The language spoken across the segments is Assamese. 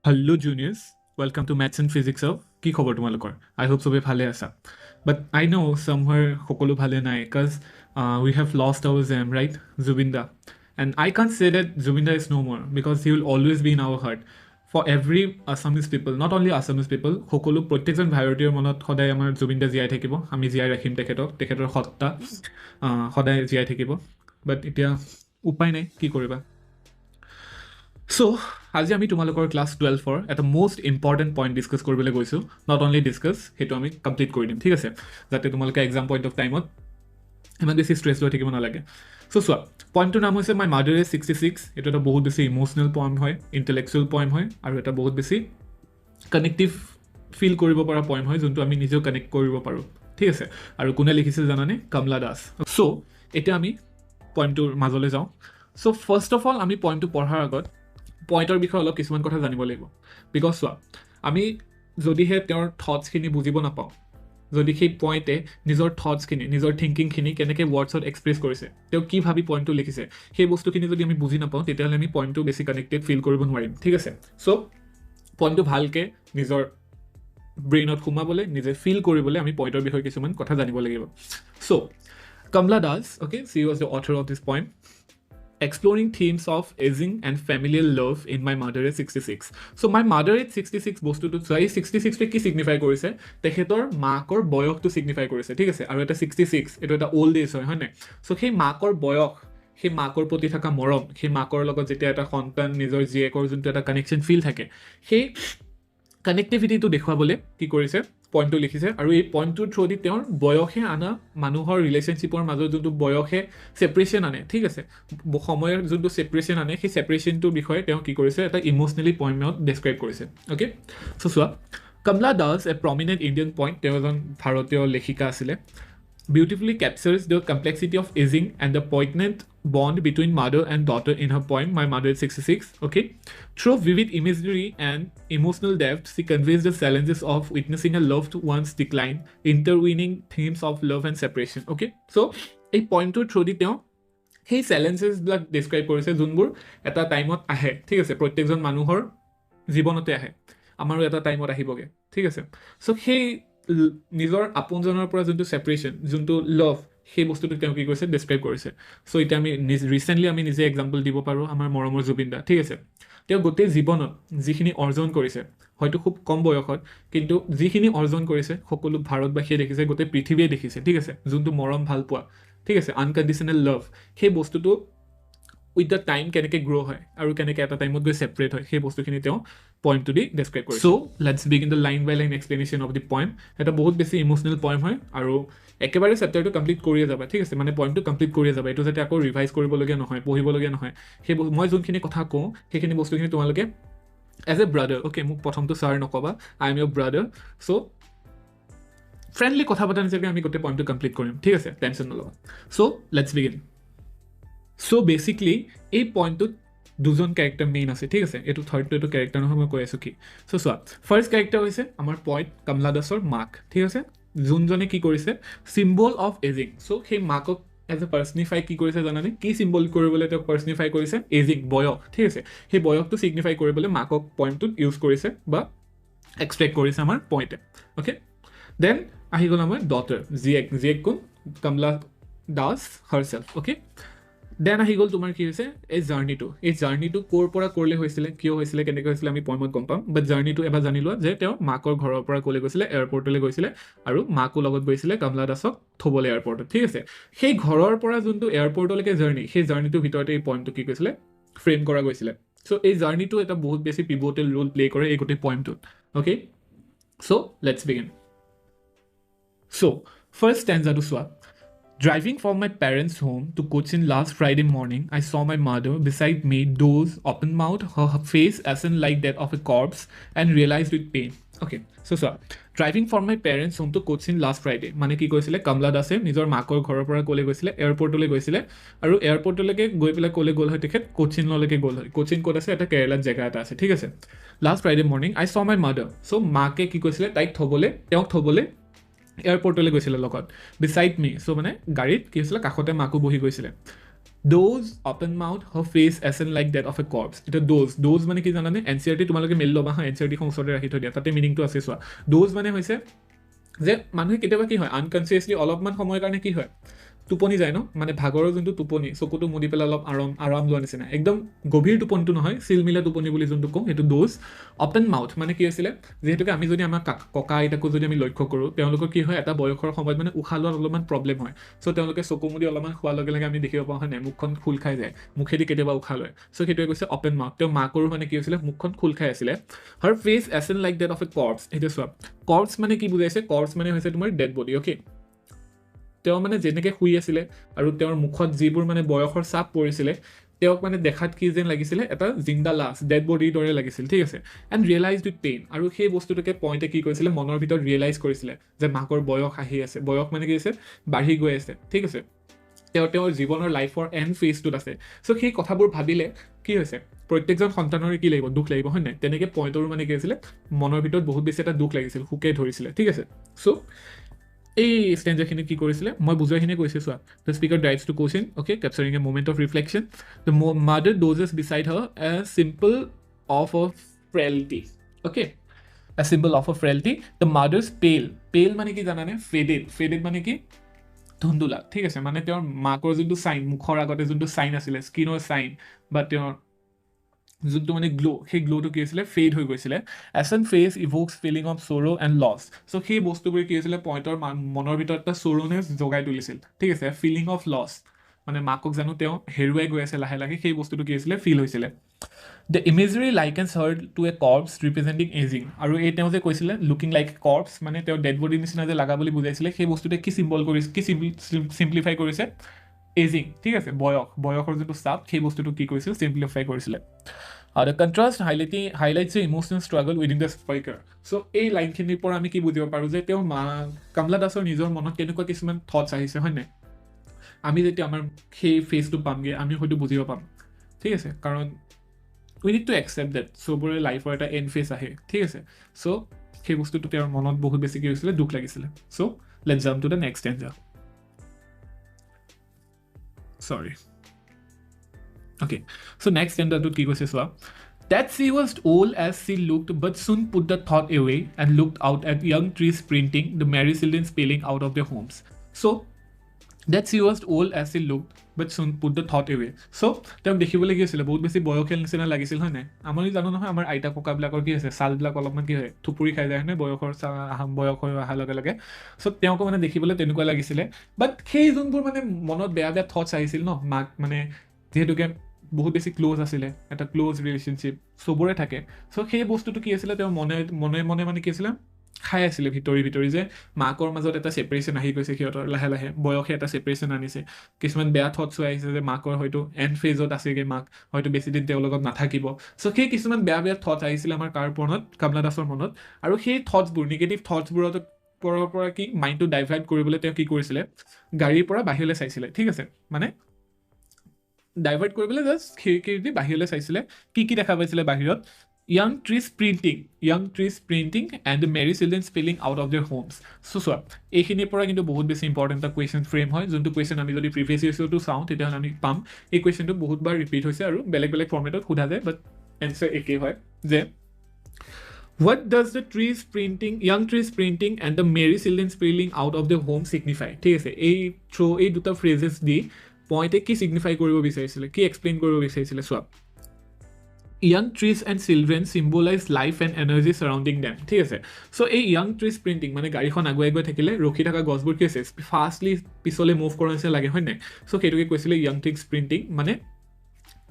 Hello juniors, welcome to Maths and Physics of কি খবৰ তোমালোকৰ? I hope সবে ভালে আছা. But I know somewhere সকলো ভালে নাই because we have lost our Zam, right? Zubinda. And I can't say that Zubinda is no more because he will always be in our heart. For every Assamese people, not only Assamese people, সকলো প্ৰত্যেকজন ভাৰতীয়ৰ মনত সদায় আমাৰ জুবিনদা জীয়াই থাকিব. আমি জীয়াই ৰাখিম তেখেতৰ সত্তা সদায় জীয়াই থাকিব. But এতিয়া উপায় নাই, কি কৰিবা? So, আজি আমি তোমালোকৰ ক্লাছ 12-ৰ এটা মোষ্ট ইম্পৰ্টেণ্ট পইণ্ট ডিছকাছ কৰিবলৈ গৈছোঁ. নট অনলি ডিছকাছ, সেইটো আমি কমপ্লিট কৰি দিম, ঠিক আছে? যাতে তোমালোকে এক্সাম পইণ্ট অফ টাইমত ইমান বেছি ষ্ট্ৰেছ লৈ থাকিব নালাগে. চ' চোৱা, পইণ্টটোৰ নাম হৈছে মাই মাদাৰ ইজ 66. এইটো এটা বহুত বেছি ইম'চনেল পইণ্ট হয়, ইণ্টেলেকচুৱেল পইণ্ট হয়, আৰু এটা বহুত বেছি কানেক্টিভ ফিল কৰিব পৰা পইণ্ট হয়, যোনটো আমি নিজেও কানেক্ট কৰিব পাৰোঁ, ঠিক আছে? আৰু কোনে লিখিছিল জানানে? কমলা দাস. চ' এতিয়া আমি পইণ্টটোৰ মাজলৈ যাওঁ. চ' ফাৰ্ষ্ট অফ অল আমি পইণ্টটো পঢ়াৰ আগত পইণ্টৰ বিষয়ে অলপ কিছুমান কথা জানিব লাগিব. বিকজ চোৱা, আমি যদিহে তেওঁৰ থটছখিনি বুজিব নাপাওঁ, যদি সেই পইণ্টে নিজৰ থটছখিনি, নিজৰ থিংকিংখিনি কেনেকৈ ৱৰ্ডছত এক্সপ্ৰেছ কৰিছে, তেওঁ কি ভাবি পইণ্টটো লিখিছে, সেই বস্তুখিনি যদি আমি বুজি নাপাওঁ, তেতিয়াহ'লে আমি পইণ্টটো বেছি কানেক্টেড ফিল কৰিব নোৱাৰিম, ঠিক আছে? চ' পইণ্টটো ভালকৈ নিজৰ ব্ৰেইনত সোমাবলৈ, নিজে ফিল কৰিবলৈ আমি পইণ্টৰ বিষয়ে কিছুমান কথা জানিব লাগিব. So' Kamala Das, okay, she was the author of this poem. Exploring themes of aging and familial love in my mother is 66. So my mother is 66 বস্তুটো এই 66টোৱে কি সিগনিফাই কৰিছে? তেখেতৰ মাকৰ বয়সটো সিগনিফাই কৰিছে, ঠিক আছে? আৰু এটা 66 এইটো এটা অল্ড এজ হয়, হয়নে? চ' সেই মাকৰ বয়স, সেই মাকৰ প্ৰতি থকা মৰম, সেই মাকৰ লগত যেতিয়া এটা সন্তান নিজৰ জীয়েকৰ যোনটো এটা কানেকশ্যন ফিল থাকে, সেই কানেক্টিভিটিটো দেখুৱাবলৈ কি কৰিছে? পইণ্টটো লিখিছে. আৰু এই পইণ্টটোৰ থ্ৰুদি তেওঁৰ বয়সে আনা মানুহৰ ৰিলেশ্যনশ্বিপৰ মাজত যোনটো বয়সে ছেপাৰেশ্যন আনে, ঠিক আছে? সময়ৰ যোনটো ছেপাৰেশ্যন আনে, সেই ছেপাৰেশ্যনটোৰ বিষয়ে তেওঁ কি কৰিছে? এটা ইম'চনেলি পইণ্টত ডেছক্ৰাইব কৰিছে, অ'কে? চ' চোৱা, কমলা দাস এ প্ৰমিনেণ্ট ইণ্ডিয়ান পইণ্ট, তেওঁ এজন ভাৰতীয় লেখিকা আছিলে. Beautifully captures the complexity of aging and the poignant bond between mother and daughter in her poem, My Mother is 66, okay? Through vivid imagery and emotional depth, she conveys the challenges of witnessing a loved one's decline, intervening themes of love and separation, okay? So, এই পইণ্টটোৰ থ্ৰুদি তেওঁ সেই চেলেঞ্জেছবিলাক ডেছক্ৰাইব কৰিছে, যোনবোৰ এটা টাইমত আহে, ঠিক আছে? প্ৰত্যেকজন মানুহৰ জীৱনতে আহে, আমাৰো এটা টাইমত আহিবগৈ, ঠিক আছে? চ' সেই নিজৰ আপোনজনৰ পৰা যোনটো ছেপাৰেশ্যন, যোনটো লাভ, সেই বস্তুটো তেওঁ কি কৰিছে? ডেছক্ৰাইব কৰিছে. চ' এতিয়া আমি ৰিচেণ্টলি আমি নিজে এক্সাম্পল দিব পাৰোঁ, আমাৰ মৰমৰ জুবিনদা, ঠিক আছে? তেওঁ গোটেই জীৱনত যিখিনি অৰ্জন কৰিছে, হয়তো খুব কম বয়সত, কিন্তু যিখিনি অৰ্জন কৰিছে সকলো ভাৰতবাসীয়ে দেখিছে, গোটেই পৃথিৱীয়ে দেখিছে, ঠিক আছে? যোনটো মৰম ভাল পোৱা, ঠিক আছে? আনকণ্ডিশ্যনেল লাভ, সেই বস্তুটো উইথ দ্য টাইম কেনেকৈ গ্ৰ' হয় আৰু কেনেকৈ এটা টাইমত গৈ ছেপাৰেট হয়, সেই বস্তুখিনি তেওঁ পইণ্টটো দি ডেছক্ৰাইব কৰিছে. So' let's begin the line by line explanation of the poem. এটা বহুত বেছি ইম'চনেল পইম হয়, আৰু একেবাৰে চেপ্টাৰটো কমপ্লিট কৰিয়ে যাবা, ঠিক আছে? মানে পইণ্টটো কমপ্লিট কৰিয়ে যাবা, এইটো যাতে আকৌ ৰিভাইজ কৰিবলগীয়া নহয়, পঢ়িবলগীয়া নহয়. সেই মই যোনখিনি কথা কওঁ, সেইখিনি বস্তুখিনি তোমালোকে এজ এ ব্ৰাদাৰ, অ'কে, মোক প্ৰথমটো ছাৰ নক'বা, I am your brother. So' friendly কথা পতা নিচিনাকৈ আমি গোটেই পইণ্টটো কমপ্লিট কৰিম, ঠিক আছে? টেনশ্যন নল'বা. So' let's begin. So' basically এই পইণ্টটোত দুজন কেৰেক্টাৰ মেইন আছে, ঠিক আছে? এইটো থাৰ্ডটো এইটো কেৰেক্টাৰ নহয়, মই কৈ আছোঁ কি. চ' চোৱা, ফাৰ্ষ্ট কেৰেক্টাৰ হৈছে আমাৰ পইণ্ট কমলা দাসৰ মাক, ঠিক আছে? যোনজনে কি কৰিছে? Symbol of ageing. চ' সেই মাকক এজ এ পাৰ্চনিফাই কি কৰিছে জানানে? কি চিম্বল কৰিবলৈ তেওঁক পাৰ্চনিফাই কৰিছে? এজিং, বয়স, ঠিক আছে? সেই বয়সটো ছিগনিফাই কৰিবলৈ মাকক পইণ্টটোত ইউজ কৰিছে বা এক্সট্ৰেক্ট কৰিছে আমাৰ পইণ্টে, অ'কে? দেন আহি গ'ল আমাৰ ডটাৰ, জীয়েক কোন? কমলা দাস হাৰছেল্ফ, অ'কে? দেন আহি গ'ল তোমাৰ কি হৈছে? এই জাৰ্ণিটো ক'ৰ পৰা ক'ৰলৈ হৈছিলে, কিয় হৈছিলে, কেনেকৈ হৈছিলে, আমি পইমত গম পাম. বাট জাৰ্ণিটো এবাৰ জানি লোৱা যে তেওঁ মাকৰ ঘৰৰ পৰা ক'লৈ গৈছিলে? এয়াৰপৰ্টলৈ গৈছিলে, আৰু মাকো লগত গৈছিলে কমলা দাসক থ'বলৈ এয়াৰপৰ্টত, ঠিক আছে? সেই ঘৰৰ পৰা যোনটো এয়াৰপৰ্টলৈকে জাৰ্ণি, সেই জাৰ্ণিটোৰ ভিতৰতে এই পইণ্টটো কি কৈছিলে? ফ্ৰেম কৰা গৈছিলে. চ' এই জাৰ্ণিটো এটা বহুত বেছি পিভটেল ৰোল প্লে কৰে এই গোটেই পইমটোত, okay? So' let's begin. So' first ষ্টেঞ্জাটো চোৱা. Driving from my parents' home to Cochin last Friday morning, I saw my mother beside me, doze, open-mouthed, her face ashen like that of a corpse, and realized with pain. Okay, so driving from my parents' home to Cochin last Friday. মানে কি কৈছিলে? কমলা দাসে নিজৰ মাকৰ ঘৰৰ পৰা ক'লৈ গৈছিলে? এয়াৰপৰ্টলৈ গৈছিলে, আৰু এয়াৰপৰ্টলৈকে গৈ পেলাই ক'লৈ গ'ল হয় তেখেত? কোচিনলৈকে গ'ল হয়. কোচিন ক'ত আছে? এটা কেৰেলাত জেগা এটা আছে, ঠিক আছে? Last Friday morning I saw my mother. So' মাকে কি কৈছিলে? তেওঁক থ'বলৈ এয়াৰপৰ্টলৈ গৈছিলে লগত, বিচাইড মি. চ' মানে গাড়ীত কি হৈছিলে? কাষতে মাকো বহি গৈছিলে. Those open mouth, her face ascend like that of a corpse. এটা those মানে কি জানানে NCERT তোমালোকে মেলি ল'বা হা NCERT খন ওচৰতে ৰাখি থৈ দিয়া তাতে মিনিংটো আছে চোৱা those মানে হৈছে যে মানুহে কেতিয়াবা কি হয় আনকনচিয়াছলি অলপমান সময়ৰ কাৰণে কি হয় টোপনি যায় ন মানে ভাগৰৰ যোনটো টোপনি চকুটো মুদি পেলাই অলপ আৰাম লোৱা নিচিনা একদম গভীৰ টোপনিটো নহয় চিলমিলা টোপনি বুলি যোনটো কওঁ সেইটো ড'জ অপেন মাউথ মানে কি আছিলে যিহেতুকে আমি যদি আমাৰ ককা আইতাকো যদি আমি লক্ষ্য কৰোঁ তেওঁলোকৰ কি হয় এটা বয়সৰ সময়ত মানে উশাহ লোৱাত অলপমান প্ৰব্লেম হয় চ' তেওঁলোকে চকু মুদি অলপমান খোৱাৰ লগে লগে আমি দেখিব পাওঁ হয় নাই মুখখন খোল খাই যায় মুখেদি কেতিয়াবা উশাহ লয় চ' সেইটোৱে কৈছে অপেন মাউথ তেওঁ মাকৰো মানে কি হৈছিলে মুখখন খোল খাই আছিলে her face ashen like that of a corpse সেইটো চোৱা কৰ্পছ মানে কি বুজাইছে কৰ্পছ মানে হৈছে তোমাৰ ডেড বডি অ'কে তেওঁ মানে যেনেকৈ শুই আছিলে আৰু তেওঁৰ মুখত যিবোৰ মানে বয়সৰ চাপ পৰিছিলে তেওঁক মানে দেখাত কি যেন লাগিছিলে এটা জিন্দা লাছ ডেড বডিৰ দৰে লাগিছিল ঠিক আছে এণ্ড ৰিয়েলাইজ উইথ পেইন আৰু সেই বস্তুটোকে পইণ্টে কি কৰিছিলে মনৰ ভিতৰত ৰিয়েলাইজ কৰিছিলে যে মাকৰ বয়স আহি আছে বয়স মানে কি হৈছে বাঢ়ি গৈ আছে ঠিক আছে তেওঁৰ জীৱনৰ লাইফৰ এণ্ড ফেজটোত আছে চ' সেই কথাবোৰ ভাবিলে কি হৈছে প্ৰত্যেকজন সন্তানৰে কি লাগিব দুখ লাগিব হয় নাই তেনেকৈ পইণ্টৰো মানে কি হৈছিলে মনৰ ভিতৰত বহুত বেছি এটা দুখ লাগিছিল শোকে ধৰিছিলে ঠিক আছে চ' এই ষ্টেঞ্জাৰখিনি কি কৰিছিলে মই বুজোৱাখিনিয়ে কৈছোঁ চোৱা the speaker drives to question okay capturing a moment of reflection the mother dozes beside her a simple of frailty okay a simple of frailty the mother's pale মানে কি জানানে ফেডেড মানে কি ধুন্দুলা ঠিক আছে মানে তেওঁৰ মাকৰ যোনটো চাইন মুখৰ আগতে যোনটো চাইন আছিলে স্কিনৰ চাইন বা তেওঁৰ যোনটো মানে সেই গ্ল'টো কি হৈছিলে ফেড হৈ গৈছিলে ashen face evokes feeling of sorrow' and loss so' সেই বস্তুবোৰ কি হৈছিলে পইণ্টৰ মনৰ ভিতৰত এটা চ'ৰনেছ জগাই তুলিছিল ঠিক আছে ফিলিং অফ লছ মানে মাকক জানো তেওঁ হেৰুৱাই গৈ আছে লাহে লাহে সেই বস্তুটো কি হৈছিলে ফিল হৈছিলে the imagery likens her to a corpse representing ageing আৰু এই তেওঁ যে কৈছিলে লুকিং লাইক কৰ্পছ মানে তেওঁ ডেড বডিৰ নিচিনা যে লগা বুলি বুজাইছিলে সেই বস্তুটোৱে কি চিম্বল কৰিছে কি চিম্প্লিফাই কৰিছে এজিং ঠিক আছে বয়সৰ যোনটো চাপ সেই বস্তুটো কি কৰিছিল চিম্প্লিফাই কৰিছিলে the contrast highlights a emotional struggle within the speaker so' এই লাইনখিনিৰ পৰা আমি কি বুজিব পাৰোঁ যে তেওঁ কমলা দাসৰ নিজৰ মনত কেনেকুৱা কিছুমান থটছ আহিছে হয় নাই আমি যেতিয়া আমাৰ সেই ফেজটো পামগৈ আমি হয়তো বুজিব পাম ঠিক আছে কাৰণ উই নিড টু একচেপ্ট ডেট চবৰে লাইফৰ এটা এণ্ড ফেজ আহে ঠিক আছে চ' সেই বস্তুটো তেওঁৰ মনত বহুত বেছি কি হৈছিলে দুখ লাগিছিলে so' let's jump to the next ষ্টেঞ্জাৰ sorry okay so next stanza কি কৈছে চোৱা that she was old as she looked but soon put the thought away and looked out at young trees sprinting the merry children spilling out of their homes so that she was old as she looked but soon put the thought away so তেওঁ দেখিবলৈ কি হৈছিলে বহুত বেছি বয়সীয়াল নিচিনা লাগিছিল হয় নাই আমি জানো নহয় আমাৰ আইতা ককাবিলাকৰ কি হৈছে ছালবিলাক অলপমান কি হয় থুপুৰি খাই যায় হয়নে বয়স হৈ অহাৰ লগে লগে চ' তেওঁকো মানে দেখিবলৈ তেনেকুৱা লাগিছিলে বাট সেই যোনবোৰ মানে মনত বেয়া বেয়া থটছ আহিছিল ন মাক মানে যিহেতুকে বহুত বেছি ক্ল'জ আছিলে এটা ক্ল'জ ৰিলেশ্যনশ্বিপ চবৰে থাকে চ' সেই বস্তুটো কি আছিলে তেওঁ মনে মানে কি আছিলে খাই আছিলে ভিতৰি যে মাকৰ মাজত এটা ছেপাৰেশ্যন আহি গৈছে সিহঁতৰ লাহে লাহে বয়সে এটা ছেপাৰেশ্যন আনিছে কিছুমান বেয়া থটছো আহিছে যে মাকৰ হয়তো এণ্ড ফেজত আছেগৈ মাক হয়তো বেছিদিন তেওঁৰ লগত নাথাকিব চ' সেই কিছুমান বেয়া থটছ আহিছিলে আমাৰ কাৰ মনত কমলা দাসৰ মনত আৰু সেই থটছবোৰ নিগেটিভ থটছবোৰত পৰা কি মাইণ্ডটো ডাইভাৰ্ট কৰিবলৈ তেওঁ কি কৰিছিলে গাড়ীৰ পৰা বাহিৰলৈ চাইছিলে ঠিক আছে মানে ডাইভাৰ্ট কৰিবলৈ জাষ্ট খিৰিকীদি বাহিৰলৈ চাইছিলে কি দেখা পাইছিলে বাহিৰত young trees sprinting and the merry children spilling out of their homes so চোৱা এইখিনিৰ পৰা কিন্তু বহুত বেছি ইম্পৰ্টেণ্ট এটা কুৱেশ্যন ফ্ৰেম হয় যোনটো কুৱেশ্যন আমি যদি প্ৰিভিয়াছ ইয়েৰ্ছতো চাওঁ তেতিয়াহ'লে আমি পাম এই কুৱেশ্যনটো বহুতবাৰ ৰিপিট হৈছে আৰু বেলেগ ফৰ্মেটত সোধা যায় বাট এনচাৰ একেই হয় যে what does the young trees sprinting and the merry children spilling out of their home signify ঠিক আছে এই দুটা ফ্ৰেজেছ দি পইণ্টে কি সিগনিফাই কৰিব বিচাৰিছিলে কি এক্সপ্লেইন কৰিব বিচাৰিছিলে চোৱা young trees and children symbolize life and energy surrounding them ঠিক আছে চ' এই young trees sprinting মানে গাড়ীখন আগুৱাই গৈ থাকিলে ৰখি থকা গছবোৰ কি আছে ফাষ্টলি পিছলৈ মুভ কৰা নিচিনা লাগে হয় নাই চ' সেইটোকে কৈছিলে young trees sprinting মানে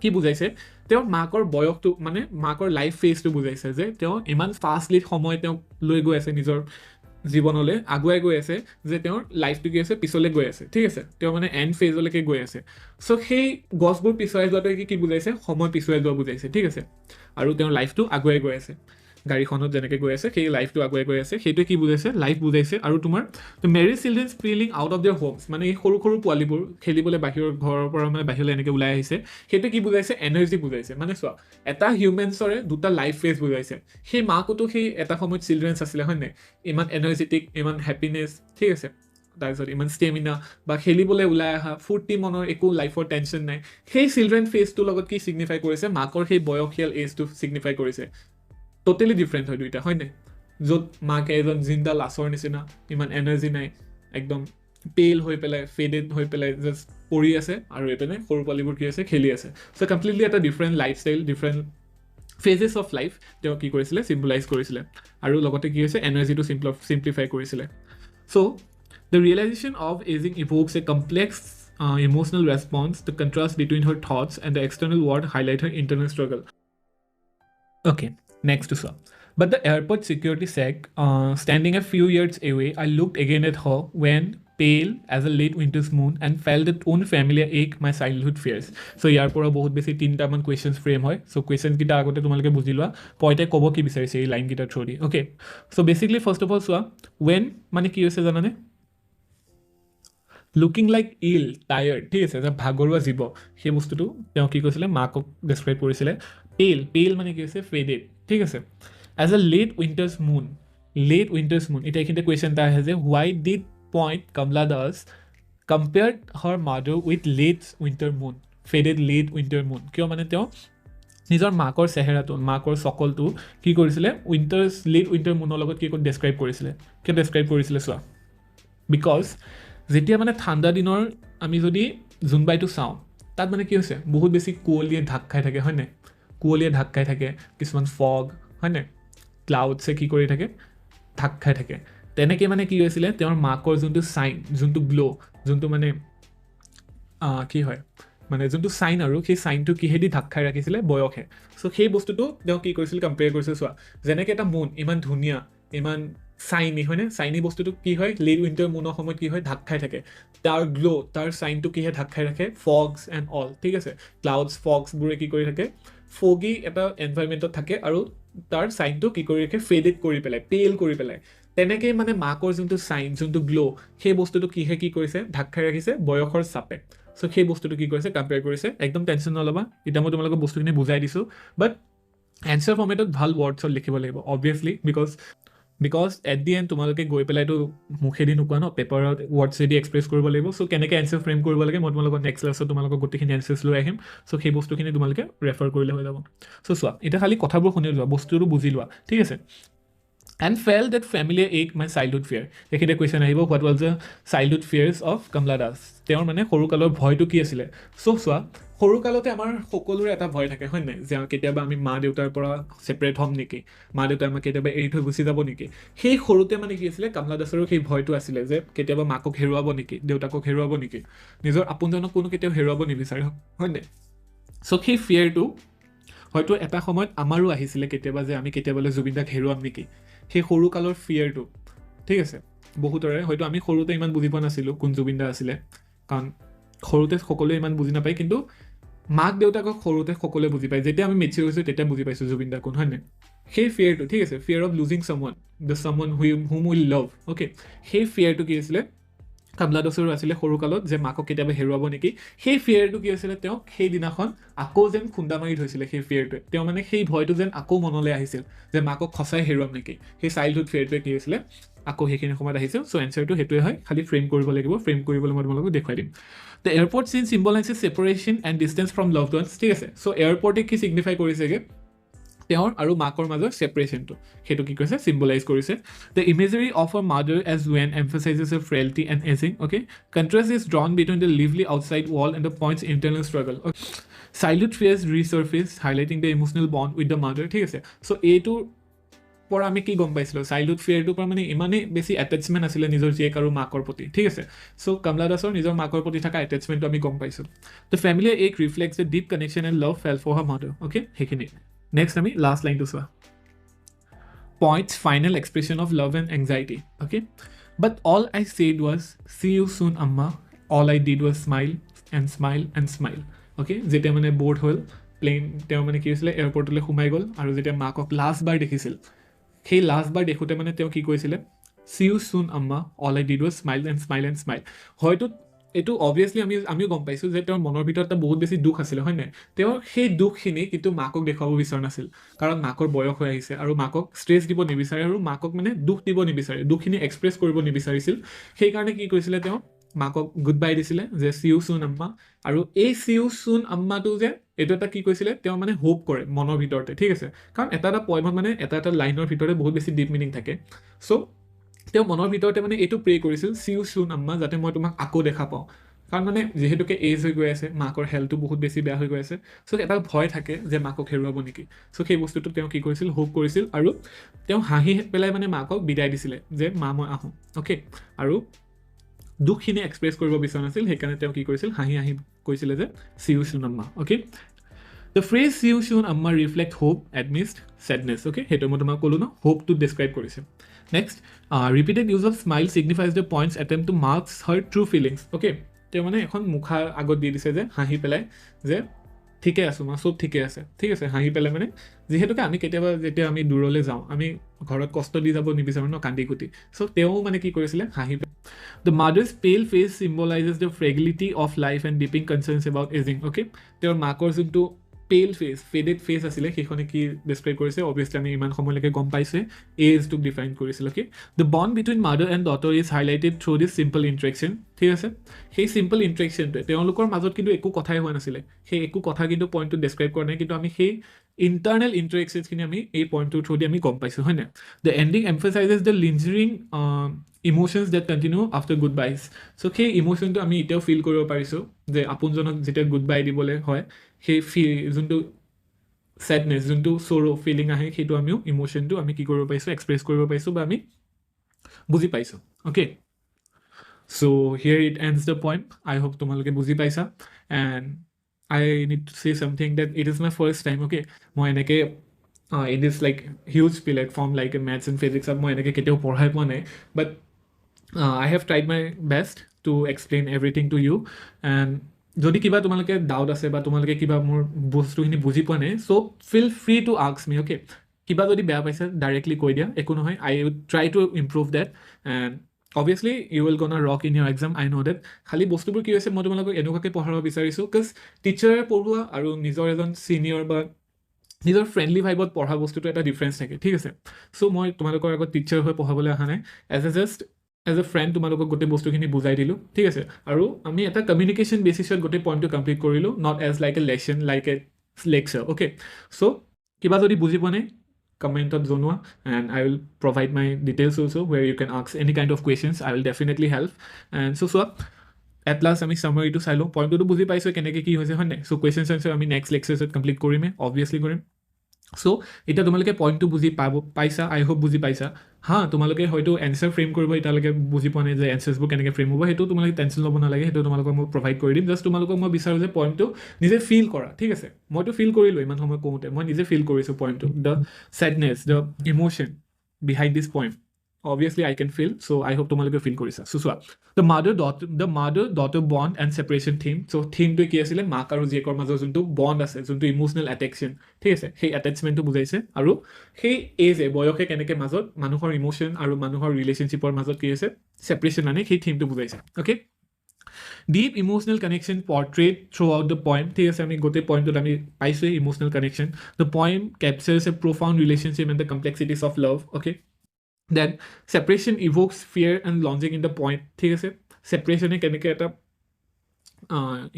কি বুজাইছে তেওঁৰ মাকৰ বয়সটো মানে মাকৰ লাইফ ফেজটো বুজাইছে যে তেওঁ ইমান ফাষ্টলি সময় তেওঁক লৈ গৈ আছে নিজৰ জীৱনলৈ আগুৱাই গৈ আছে যে তেওঁৰ লাইফটো কি আছে পিছলৈ গৈ আছে ঠিক আছে তেওঁ মানে এণ্ড ফেজলৈকে গৈ আছে চ' সেই গছবোৰ পিছুৱাই যোৱাটোৱে কি বুজাইছে সময় পিছুৱাই যোৱা বুজাইছে ঠিক আছে আৰু তেওঁৰ লাইফটো আগুৱাই গৈ আছে গাড়ীখনত যেনেকৈ গৈ আছে সেই লাইফটো আগুৱাই গৈ আছে সেইটোৱে কি বুজাইছে লাইফ বুজাইছে আৰু তোমাৰ merry children spilling out of their homes মানে এই সৰু পোৱালিবোৰ খেলিবলৈ বাহিৰৰ ঘৰৰ পৰা মানে বাহিৰলৈ এনেকৈ ওলাই আহিছে সেইটোৱে কি বুজাইছে এনাৰ্জি বুজাইছে মানে চোৱা এটা হিউমেনছৰে দুটা লাইফ ফেজ বুজাইছে সেই মাকতো সেই এটা সময়ত চিলড্ৰেনছ আছিলে হয় নাই ইমান এনাৰ্জেটিক ইমান হেপিনেছ ঠিক আছে তাৰপিছত ইমান ষ্টেমিনা বা খেলিবলৈ ওলাই অহা ফূৰ্তি মনৰ একো লাইফৰ টেনশ্যন নাই সেই চিলড্ৰেন ফেজটোৰ লগত কি ছিগনিফাই কৰিছে মাকৰ সেই বয়সীয়াল এজটো ছিগনিফাই কৰিছে টোটেলি ডিফাৰেণ্ট হয় দুইটা হয় নাই য'ত মাকে এজন জিন্দা লাছৰ নিচিনা ইমান এনাৰ্জি নাই একদম পেল হৈ পেলাই ফেডেড হৈ পেলাই জাষ্ট পৰি আছে আৰু এইপিনে সৰু পোৱালিবোৰ কি আছে খেলি আছে চ' কমপ্লিটলি এটা different lifestyle different phases of life তেওঁ কি কৰিছিলে চিম্বলাইজ কৰিছিলে আৰু লগতে কি হৈছে এনাৰ্জিটো চিম্প্লিফাই কৰিছিলে so' the realisation of ageing evokes a complex emotional response the contrast between her thoughts and the external world highlight her internal struggle Okay, next to sir. But the airport security sec, standing a few yards away, I looked again at her when pale as a late winter's moon and felt that own familiar ache my childhood fears. So ইয়াৰ পৰা বহুত বেছি তিনিটা মান questions frame হয়. So questions কিটা আগতে তোমালোকে বুজি লোৱা পইতে ক'ব কি বিচাৰিছে এই লাইন কিটা through the. Okay. So basically first of all চোৱা when মানে কি হৈছে জানানে লুকিং লাইক ইল টায়াৰ্ড ঠিক আছে যে ভাগৰুৱা জীৱ সেই বস্তুটো তেওঁ কি কৈছিলে মাকক ডেছক্ৰাইব কৰিছিলে পেল মানে কি হৈছে ফেডেড ঠিক আছে এজ এ লেট উইণ্টাৰ্ছ মুন এতিয়া এইখিনিতে কুৱেশ্যন এটা আহে যে why did poet Kamala Das compared her mother with late winter moon faded late winter moon কিয় মানে তেওঁ নিজৰ মাকৰ চেহেৰাটো মাকৰ চকলটো কি কৰিছিলে লেট উইণ্টাৰ মুনৰ লগত কি ডেছক্ৰাইব কৰিছিলে চোৱা বিকজ যেতিয়া মানে ঠাণ্ডা দিনৰ আমি যদি জোনবাইটো চাওঁ তাত মানে কি হৈছে বহুত বেছি কুঁৱলীয়ে ঢাক খাই থাকে হয় নাই কুঁৱলীয়ে ঢাক খাই থাকে কিছুমান ফগ হয় নাই ক্লাউডছে কি কৰি থাকে ঢাক খাই থাকে তেনেকৈ মানে কি হৈছিলে তেওঁৰ মাকৰ যোনটো চাইন যোনটো গ্ল' যোনটো মানে কি হয় মানে যোনটো চাইন আৰু সেই চাইনটো কিহেদি ঢাক খাই ৰাখিছিলে বয়সে চ' সেই বস্তুটো তেওঁ কি কৰিছিল কম্পেয়াৰ কৰিছিল চোৱা যেনেকৈ এটা মুন ইমান ধুনীয়া ইমান চাইনি হয়নে চাইনি বস্তুটো কি হয় লেট উইণ্টাৰ মুনৰ সময়ত কি হয় ঢাক খাই থাকে তাৰ গ্ল' তাৰ চাইনটো কিহে ঢাক খাই ৰাখে ফগছ এণ্ড অল ঠিক আছে ক্লাউডছ ফগছবোৰে কি কৰি থাকে ফগি এটা এনভাইৰমেণ্টত থাকে আৰু তাৰ চাইনটো কি কৰি ৰাখে ফেডেড কৰি পেলাই পেল কৰি পেলাই তেনেকৈ মানে মাকৰ যোনটো চাইন যোনটো গ্ল' সেই বস্তুটো কিহে কি কৰিছে ঢাক খাই ৰাখিছে বয়সৰ চাপে চ' সেই বস্তুটো কি কৰিছে কম্পেয়াৰ কৰিছে একদম টেনশ্যন নল'বা এতিয়া মই তোমালোকক বস্তুখিনি বুজাই দিছোঁ বাট এনচাৰ ফৰ্মেটত ভাল ৱৰ্ডছত লিখিব লাগিব obviously because at the end তোমালোকে গৈ পেলাইতো মুখেদি নোকোৱা ন পেপাৰত ৱৰ্ডছেদি এক্সপ্ৰেছ কৰিব লাগিব চ' কেনেকৈ এনচাৰ ফ্ৰেম কৰিব লাগে মই তোমালোকক নেক্সট ক্লাছত তোমালোকক গোটেইখিনি এনচাৰ্ছ লৈ আহিম চ' সেই বস্তুখিনি তোমালোকে ৰেফাৰ কৰিলে হৈ যাব চ' চোৱা এতিয়া খালি কথাবোৰ শুনি লোৱা বস্তুটো বুজি লোৱা ঠিক আছে and felt that familiar ache my childhood fear এইখিনিতে কুৱেশ্যন আহিব what was the childhood fears of Kamala Das তেওঁৰ মানে সৰুকালৰ ভয়টো কি আছিলে চোৱা সৰুকালতে আমাৰ সকলোৰে এটা ভয় থাকে হয় নাই যে কেতিয়াবা আমি মা দেউতাৰ পৰা ছেপাৰেট হ'ম নেকি মা দেউতাই আমাক কেতিয়াবা এৰি থৈ গুচি যাব নেকি সেই সৰুতে মানে কি আছিলে কমলা দাসৰো সেই ভয়টো আছিলে যে কেতিয়াবা মাকক হেৰুৱাব নেকি দেউতাকক হেৰুৱাব নেকি নিজৰ আপোনজনক কোনো কেতিয়াও হেৰুৱাব নিবিচাৰে হয় নাই চ' সেই ফিয়াৰটো হয়তো এটা সময়ত আমাৰো আহিছিলে কেতিয়াবা যে আমি কেতিয়াবালৈ জুবিনদাক হেৰুৱাম নেকি সেই সৰুকালৰ ফিয়াৰটো ঠিক আছে বহুতৰে হয়তো আমি সৰুতে ইমান বুজি পোৱা নাছিলোঁ কোন জুবিনদা আছিলে কাৰণ সৰুতে সকলোৱে ইমান বুজি নাপায় কিন্তু মাক দেউতাকক সৰুতে সকলোৱে বুজি পায় যেতিয়া আমি মেচিয়ৰ হৈছোঁ তেতিয়া বুজি পাইছোঁ জুবিনদা কোন হয় নাই সেই ফিয়াৰটো ঠিক আছে ফিয়াৰ of losing চামৱান the চামৱান hmm will love okay সেই ফিয়াৰটো কি আছিলে কমলা দাসৰো আছিলে সৰুকালত যে মাকক কেতিয়াবা হেৰুৱাব নেকি সেই ফিয়াৰটো কি আছিলে তেওঁক সেইদিনাখন আকৌ যেন খুন্দা মাৰি থৈছিলে সেই ফিয়াৰটোৱে তেওঁ মানে সেই ভয়টো যেন আকৌ মনলৈ আহিছিল যে মাকক সঁচাই হেৰুৱাম নেকি সেই চাইল্ডহুড ফিয়াৰটোৱে কি হৈছিলে আকৌ সেইখিনি সময়ত আহিছিল চ' এনচাৰটো সেইটোৱে হয় খালি ফ্ৰেম কৰিব লাগিব ফ্ৰেম কৰিবলৈ মই তোমালোকক দেখুৱাই দিম the airport scene symbolises separation and distance from loved ones ঠিক আছে চ' এয়াৰপৰ্টে কি ছিগনিফাই কৰিছেগৈ তেওঁৰ আৰু মাকৰ মাজৰ ছেপাৰেশ্যনটো সেইটো কি কৰিছে চিম্বলাইজ কৰিছে the imagery of a mother as wan emphasises a frailty and ageing okay contrast is drawn between the lively outside wall and the poet's internal struggle childhood fears resurface highlighting the emotional bond with the mother ঠিক আছে চ' এইটোৰ পৰা আমি কি গম পাইছিলোঁ চাইল্ডহুড ফিয়াৰটোৰ পৰা মানে ইমানেই বেছি এটেচমেণ্ট আছিলে নিজৰ জীয়েক আৰু মাকৰ প্ৰতি ঠিক আছে চ' কমলা দাসৰ নিজৰ মাকৰ প্ৰতি থকা এটেচমেণ্টটো আমি গম পাইছোঁ the familiar ache reflects the deep connection and love felt for her mother okay সেইখিনি নেক্সট আমি লাষ্ট লাইনটো চোৱা poet's final expression of love and anxiety okay but all I said was see you soon amma all I did was smile and smile okay যেতিয়া মানে ব'ৰ্ড হ'ল প্লেইন তেওঁ মানে কি হৈছিলে এয়াৰপৰ্টলৈ সোমাই গ'ল আৰু যেতিয়া মাকক লাষ্টবাৰ দেখিছিল সেই লাষ্টবাৰ দেখোঁতে মানে তেওঁ কি কৈছিলে C you soon amma all I did was smile and smile হয়তো এইটো অবভিয়াছলি আমিও গম পাইছোঁ যে তেওঁৰ মনৰ ভিতৰত এটা বহুত বেছি দুখ আছিলে, হয় নাই? তেওঁৰ সেই দুখখিনি কিন্তু মাকক দেখুৱাব বিচৰা নাছিল, কাৰণ মাকৰ বয়স হৈ আহিছে আৰু মাকক ষ্ট্ৰেছ দিব নিবিচাৰে আৰু মাকক মানে দুখ দিব নিবিচাৰে, দুখখিনি এক্সপ্ৰেছ কৰিব নিবিচাৰিছিল। সেইকাৰণে কি কৰিছিলে, তেওঁ মাকক গুড বাই দিছিলে যে চি ইউ চুন আম্মা। আৰু এই চি ইউ চুন আম্মাটো যে এইটো এটা কি কৈছিলে, তেওঁ মানে হোপ কৰে মনৰ ভিতৰতে, ঠিক আছে? কাৰণ এটা পইমত মানে এটা লাইনৰ ভিতৰতে বহুত বেছি ডিপ মিনিং থাকে। চ' তেওঁ মনৰ ভিতৰতে মানে এইটো প্ৰে কৰিছিল, চি ইউ চুন আম্মা, যাতে মই তোমাক আকৌ দেখা পাওঁ। কাৰণ মানে যিহেতুকে এজ হৈ গৈ আছে, মাকৰ হেল্থটো বহুত বেছি বেয়া হৈ গৈ আছে, চ' এটা ভয় থাকে যে মাকক হেৰুৱাব নেকি। চ' সেই বস্তুটো তেওঁ কি কৰিছিল, হোপ কৰিছিল আৰু তেওঁ হাঁহি পেলাই মানে মাকক বিদায় দিছিলে যে মা মই আহোঁ, অ'কে? আৰু দুখখিনি এক্সপ্ৰেছ কৰিব বিচৰা নাছিল, সেইকাৰণে তেওঁ কি কৰিছিল, হাঁহি কৈছিলে যে see you soon amma, okay? The phrase see you soon amma reflect hope amidst sadness, okay? সেইটো মই তোমাক ক'লোঁ ন, হোপটো ডিছক্ৰাইব কৰিছে। Next, repeated use of smile signifies the poet's attempt to marks her true feelings, okay? তেওঁ মানে এখন মুখাৰ আগত দি দিছে যে হাঁহি পেলাই যে ঠিকে আছোঁ মা, চব ঠিকে আছে, ঠিক আছে? হাঁহি পেলাই মানে, যিহেতুকে আমি কেতিয়াবা যেতিয়া আমি দূৰলৈ যাওঁ, আমি ঘৰত কষ্ট দি যাব নিবিচাৰোঁ ন, কান্দি কুটি। চ' তেওঁ মানে কি কৰিছিলে, হাঁহি পেলাই। The mother's pale face symbolises the fragility of life and deepening concerns about ageing, okay? তেওঁৰ মাকৰ যোনটো পেল ফেচ, ফেডেড ফেচ আছিলে, সেইখনে কি ডিছক্ৰাইব কৰিছে, অবভিয়াছলি আমি ইমান সময়লৈকে গম পাইছোঁ, এজটোক ডিফাইন কৰিছিল, okay? The bond between mother and daughter is highlighted through this simple interaction, ঠিক আছে? সেই চিম্পল ইণ্টাৰেকশ্যনটোৱে তেওঁলোকৰ মাজত কিন্তু একো কথাই হোৱা নাছিলে, সেই একো কথা কিন্তু পইণ্টটো ডিছক্ৰাইব কৰা নাই, কিন্তু আমি সেই ইণ্টাৰনেল ইণ্টাৰেকশ্যনখিনি আমি এই পইণ্টটোৰ থ্ৰু দি আমি গম পাইছোঁ, হয় নাই? The ending emphasises the lingering emotions that continue after goodbyes বাইজ। চ' সেই ইম'শ্যনটো আমি এতিয়াও ফিল কৰিব পাৰিছোঁ যে আপোনজনক যেতিয়া গুড বাই দিবলৈ হয়, সেই যোনটো ছেডনেছ, যোনটো চ'ৰ' ফিলিং আহে, সেইটো আমিও ইম'শ্যনটো আমি কি কৰিব পাৰিছোঁ, এক্সপ্ৰেছ কৰিব পাৰিছোঁ বা আমি বুজি পাইছোঁ, okay? So' here it ends the point. I hope তোমালোকে বুজি পাইছা। And I need to say something that it is my first time, okay? মই এনেকৈ in this like huge platform like maths and ফিজিক্সত মই এনেকৈ কেতিয়াও পঢ়াই পোৱা নাই, বাট I have tried my best to explain everything to you. And যদি কিবা তোমালোকে ডাউট আছে বা তোমালোকে কিবা মোৰ বস্তুখিনি বুজি পোৱা নাই, so' feel free to ask me, okay? কিবা যদি বেয়া পাইছে ডাইৰেক্টলি কৈ দিয়া, একো নহয়। I will try to improve that and obviously you will gonna rock in your exam, I know' that. খালি বস্তুবোৰ কি হৈছে, মই তোমালোকক এনেকুৱাকৈ পঢ়াব বিচাৰিছোঁ, বিকজ টিচাৰে পঢ়োৱা আৰু নিজৰ এজন ছিনিয়ৰ বা নিজৰ ফ্ৰেণ্ডলি ভাইবত পঢ়া বস্তুটো এটা ডিফাৰেঞ্চ থাকে, ঠিক আছে? চ' মই তোমালোকৰ আগত টিচাৰ হৈ পঢ়াবলৈ অহা নাই, এজ এ ফ্ৰেণ্ড তোমালোকক গোটেই বস্তুখিনি বুজাই দিলোঁ, ঠিক আছে? আৰু আমি এটা কমিউনিকেশ্যন বেচিছত গোটেই পইণ্টটো কমপ্লিট কৰিলোঁ, not as like a lesson, like a lecture, okay? So' কিবা যদি বুজি পোৱা নাই, কমেণ্টত জনোৱা, and I will provide my details also' where you can ask any kind of questions, I will definitely help. And so' চোৱা, এট লাষ্ট আমি চামাৰীটো চাই লওঁ, পইণ্টটো বুজি পাইছোঁ কেনেকৈ কি হৈছে, হয় নাই? চ' কুৱেশ্যনছ আনচাৰ আমি নেক্সট লেকচাৰ্ছত কমপ্লিট কৰিমেই, অবভিয়াছলি কৰিম। চ' এতিয়া তোমালোকে পইণ্টটো বুজি পাইছা, আই হোপ বুজি পাইছা। হা, তোমালোকে হয়তো এনচাৰ ফ্ৰেম কৰিব এতিয়ালৈকে বুজি পোৱা নাই যে এনচাৰ্ছবোৰ কেনেকৈ ফ্ৰেম হ'ব, সেইটো তোমালোকে টেনশ্যন ল'ব নালাগে, সেইটো তোমালোকক মই প্ৰভাইড কৰি দিম। জাষ্ট তোমালোকক মই বিচাৰোঁ যে পইণ্টটো নিজে ফিল কৰা, ঠিক আছে? মইতো ফিল কৰিলোঁ ইমান সময় কওঁতে, মই নিজে ফিল কৰিছোঁ পইণ্টটো, the sadness, the emotion behind this point. Obviously I can feel, so I hope তোমালোকে ফিল কৰিছা। So চোৱা, the mother daughter bond and separation theme. So থিমটো কি আছিলে, মাক আৰু জীয়েকৰ মাজৰ যোনটো বণ্ড আছে, যোনটো ইম'চনেল এটেকশ্যন, ঠিক আছে? সেই এটেচমেণ্টটো বুজাইছে, আৰু সেই বয়সে কেনেকৈ মাজত মানুহৰ ইম'শ্যন আৰু মানুহৰ ৰিলেশ্যনশ্বিপৰ মাজত কি হৈছে ছেপাৰেশ্যন আনে, সেই থিমটো বুজাইছে, okay? Deep emotional connection portrait throughout the point, ঠিক আছে? আমি গোটেই পইণ্টটোত আমি পাইছোঁৱেই emotional connection. The point captures a profound relationship and the complexities of love, okay? Then separation evokes fear and longing in the point, ঠিক আছে? ছেপাৰেশ্যনে কেনেকৈ এটা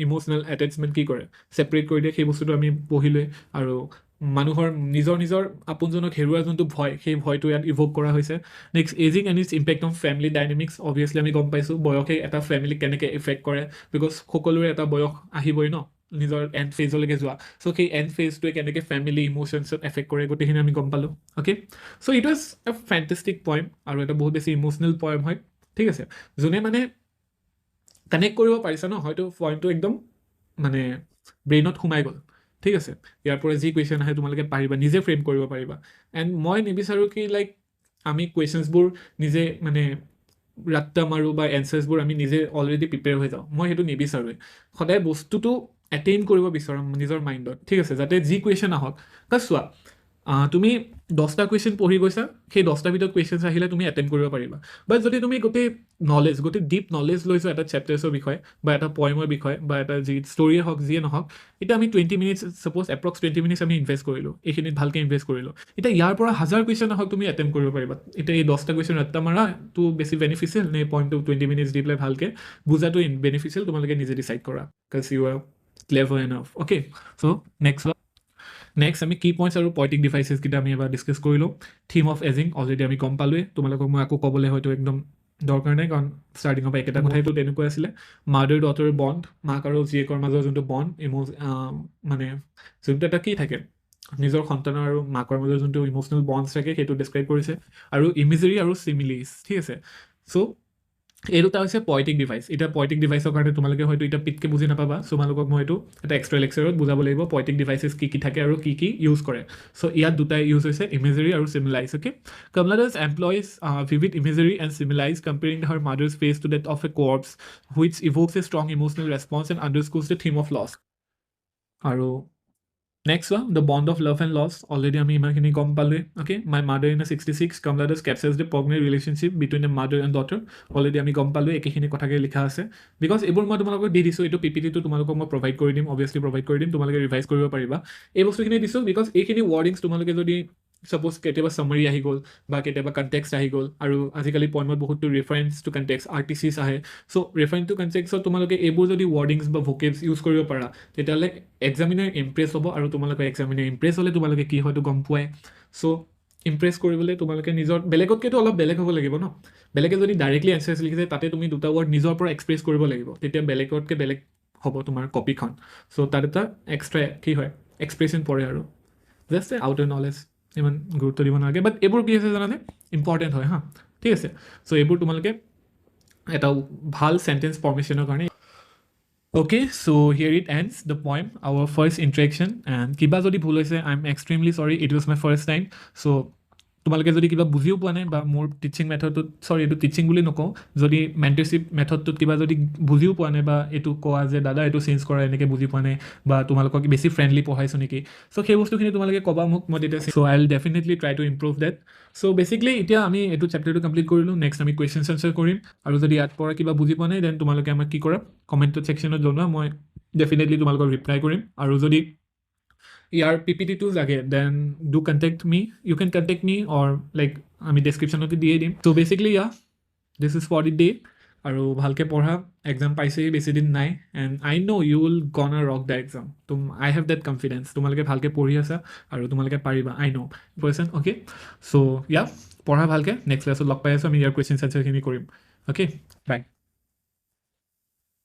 ইম'চনেল এটেচমেণ্ট কি কৰে, ছেপাৰেট কৰি দিয়ে, সেই বস্তুটো আমি পঢ়িলোৱে। আৰু মানুহৰ নিজৰ আপোনজনক হেৰুৱাৰ যোনটো ভয়, সেই ভয়টো ইয়াত ইভ'ক কৰা হৈছে। Next, aging and its impact on family dynamics. Obviously আমি গম পাইছোঁ বয়সে এটা ফেমিলিক কেনেকৈ ইফেক্ট কৰে, বিকজ সকলোৰে এটা বয়স আহিবই ন, নিজৰ এণ্ড ফেজলৈকে যোৱা। চ' সেই এণ্ড ফেজটোৱে কেনেকৈ ফেমিলি ইম'শ্যনছত এফেক্ট কৰে, গোটেইখিনি আমি গম পালোঁ, okay? So' it was a fantastic poem, আৰু এটা বহুত বেছি ইম'চনেল পইম হয়, ঠিক আছে? যোনে মানে কানেক্ট কৰিব পাৰিছা ন, হয়তো পইণ্টটো একদম মানে ব্ৰেইনত সোমাই গ'ল, ঠিক আছে? ইয়াৰ পৰা যি কুৱেশ্যন আহে তোমালোকে পাৰিবা, নিজে ফ্ৰেম কৰিব পাৰিবা। এণ্ড মই নিবিচাৰোঁ কি লাইক আমি কুৱেশ্যনছবোৰ নিজে মানে ৰাত্তা মাৰোঁ বা এনচাৰ্ছবোৰ আমি নিজে অলৰেডি প্ৰিপেয়াৰ হৈ যাওঁ, মই সেইটো নিবিচাৰোঁৱে। সদায় বস্তুটো এটেইন কৰিব বিচাৰোঁ নিজৰ মাইণ্ডত, ঠিক আছে? যাতে যি কুৱেশ্যন আহক, চোৱা, তুমি 10টা কুৱেশ্যন পঢ়ি গৈছা, সেই 10টাৰ ভিতৰত কুৱেশ্যনছ আহিলে তুমি এটেম্প কৰিব পাৰিবা। বাট যদি তুমি গোটেই ডিপ নলেজ লৈছোঁ এটা চেপ্টাৰ্ছৰ বিষয়ে বা এটা পইমৰ বিষয়ে বা এটা যি ষ্টৰিয়ে হওক যিয়ে নহওক, এতিয়া আমি 20 মিনিটছ ছাপ'জ এপ্ৰক্স 20 মিনিটছ আমি ইনভেষ্ট কৰিলোঁ, এইখিনিত ভালকৈ ইনভেষ্ট কৰিলোঁ। এতিয়া ইয়াৰ পৰা 1000 কুৱেশ্যন আহক তুমি এটেম্প কৰিব পাৰিবা। এতিয়া এই 10টা কুৱেশ্যন এটা মাৰা তো বেছি বেনিফিচিয়েল নে পইণ্টটো 20 মিনিটছ দি পেলাই ভালকৈ বুজাটো বেনিফিচিয়েল, তোমালোকে নিজে ডিচাইড কৰা, because you are clever enough. Okay, so' next আমি কি পইণ্টছ আৰু পইটিক ডিভাইচেছকেইটা আমি এবাৰ ডিছকাছ কৰিলোঁ। থিম অফ এজিং অলৰেডি আমি গম পালোঁৱেই, তোমালোকক মই আকৌ ক'বলৈ হয়তো একদম দৰকাৰ নাই, কাৰণ ষ্টাৰ্টিঙৰ পৰা একেটা কথাইতো তেনেকুৱা আছিলে। মাদাৰ ডটাৰ বণ্ড, মাক আৰু জীয়েকৰ মাজৰ যোনটো বণ্ড, মানে যোনটো এটা কি থাকে, নিজৰ সন্তানৰ আৰু মাকৰ মাজৰ যোনটো ইম'চনেল বণ্ডছ থাকে সেইটো ডেছক্ৰাইব কৰিছে। আৰু ইমেজেৰী আৰু চিমিলিজ, ঠিক আছে। চ' এই দুটা হৈছে পইটিক ডিভাইচ। এতিয়া পইটিক ডিভাইচৰ কাৰণে তোমালোকে হয়তো এতিয়া পিটকে বুজি নাপাবা, চ' তোমালোকক মই এইটো এটা এক্সট্ৰা লেকচাৰত বুজাব লাগিব পইটিক ডিভাইচেছ কি থাকে আৰু কি ইউজ কৰে। চ' ইয়াত দুটাই ইউজ হৈছে, ইমেজেৰী আৰু similes. Okay, Kamala Das employs vivid imagery and similes, comparing her mother's face to that of a corpse, which evokes a strong emotional response and underscores the theme of loss. আৰু next one, the bond of love and loss. Already আমি ইমানখিনি গম পালোঁৱে। Okay, my mother in a 66, Kamala Das captures the poignant relationship between a mother and daughter. Already আমি গম পালোঁৱে, একেখিনি কথাকে লিখা আছে। বিকজ এইবোৰ মই তোমালোকক দি দিছোঁ, এইটো PPT-টো তোমালোকক মই প্ৰভাইড কৰি দিম, অবভিয়াছলি প্ৰভাইড কৰি দিম, তোমালোকে ৰিভাইজ কৰিব পাৰিবা। এই বস্তুখিনি দিছোঁ বিকজ এইখিনি ৱৰ্ডিংছ তোমালোকে যদি ছাপ'জ কেতিয়াবা চামাৰী আহি গ'ল বা কেতিয়াবা কণ্টেক্সট আহি গ'ল, আৰু আজিকালি পইণ্টত বহুতো ৰেফাৰেঞ্চ টু কণ্টেক্সট RTCs আহে। চ' ৰেফাৰেঞ্চ টু কণ্টেক্সট তোমালোকে এইবোৰ যদি ৱৰ্ডিংছ বা ভোকেবছ ইউজ কৰিব পাৰা, তেতিয়াহ'লে এক্সামিনাৰ ইমপ্ৰেছ হ'ব, আৰু তোমালোকে এক্সামিনাৰ ইমপ্ৰেছ হ'লে তোমালোকে কি হয়তো গম পোৱাই। চ' ইমপ্ৰেছ কৰিবলৈ তোমালোকে নিজৰ বেলেগতকৈতো অলপ বেলেগ হ'ব লাগিব ন। বেলেগে যদি ডাইৰেক্টলি এনচাৰ্ছ লিখিছে, তাতে তুমি দুটা ৱৰ্ড নিজৰ পৰা এক্সপ্ৰেছ কৰিব লাগিব, তেতিয়া বেলেগতকৈ বেলেগ হ'ব তোমাৰ কপিখন। চ' তাত এটা এক্সট্ৰা কি হয়, এক্সপ্ৰেছন পৰে, আৰু জাষ্ট আউটাৰ নলেজ ইমান গুৰুত্ব দিব নালাগে। বাট এইবোৰ কি আছে জানানে, ইম্পৰ্টেণ্ট হয় হা, ঠিক আছে। চ' এইবোৰ তোমালোকে এটা ভাল চেণ্টেন্স ফৰ্মেশ্যনৰ কাৰণে। Okay, so here it ends the poem, our first interaction. And কিবা যদি ভুল হৈছে, I'm extremely sorry, it was my first time. So তোমালোকে যদি কিবা বুজিও পোৱা নাই, বা মোৰ টিচিং মেথডটোত, চৰি এইটো টিচিং বুলি নকওঁ, যদি মেণ্টৰশ্বিপ মেথডটোত কিবা যদি বুজিও পোৱা নাই, বা এইটো কোৱা যে দাদা এইটো চেঞ্জ কৰা এনেকৈ বুজি পোৱা নাই, বা তোমালোকক বেছি ফ্ৰেণ্ডলি পঢ়াইছোঁ নেকি, চ' সেই বস্তুখিনি তোমালোকে ক'বা মোক, মই তেতিয়া so' I will definitely try to improve that. So' basically এতিয়া আমি এইটো চেপ্টাৰটো কমপ্লিট কৰিলোঁ। নেক্সট আমি কুৱেশ্যনছ আনচাৰ কৰিম, আৰু যদি ইয়াত পৰা কিবা বুজি পোৱা নাই, দেন তোমালোকে আমাক কি কৰা, কমেণ্টত ছেকশ্যনত জনোৱা, মই ডেফিনেটলি তোমালোকক ৰিপ্লাই কৰিম। আৰু যদি ইয়াৰ PPT-টো লাগে, then do contact me, you can contact me, or like আমি ডেছক্ৰিপশ্যনতে দিয়ে দিম। So' basically this is for the day. আৰু ভালকৈ পঢ়া, এক্সাম পাইছেই, বেছি দিন নাই, and I know' you will gonna rock the exam. I have that confidence, তোমালোকে ভালকৈ পঢ়ি আছা আৰু তোমালোকে পাৰিবা, আই ন' পাৰ্চন। অ'কে, চ' পঢ়া ভালকৈ, নেক্সট ক্লাছত লগ পাই আছোঁ, আমি ইয়াৰ কুৱেশ্যন আনচাৰখিনি কৰিম। অ'কে, বাই।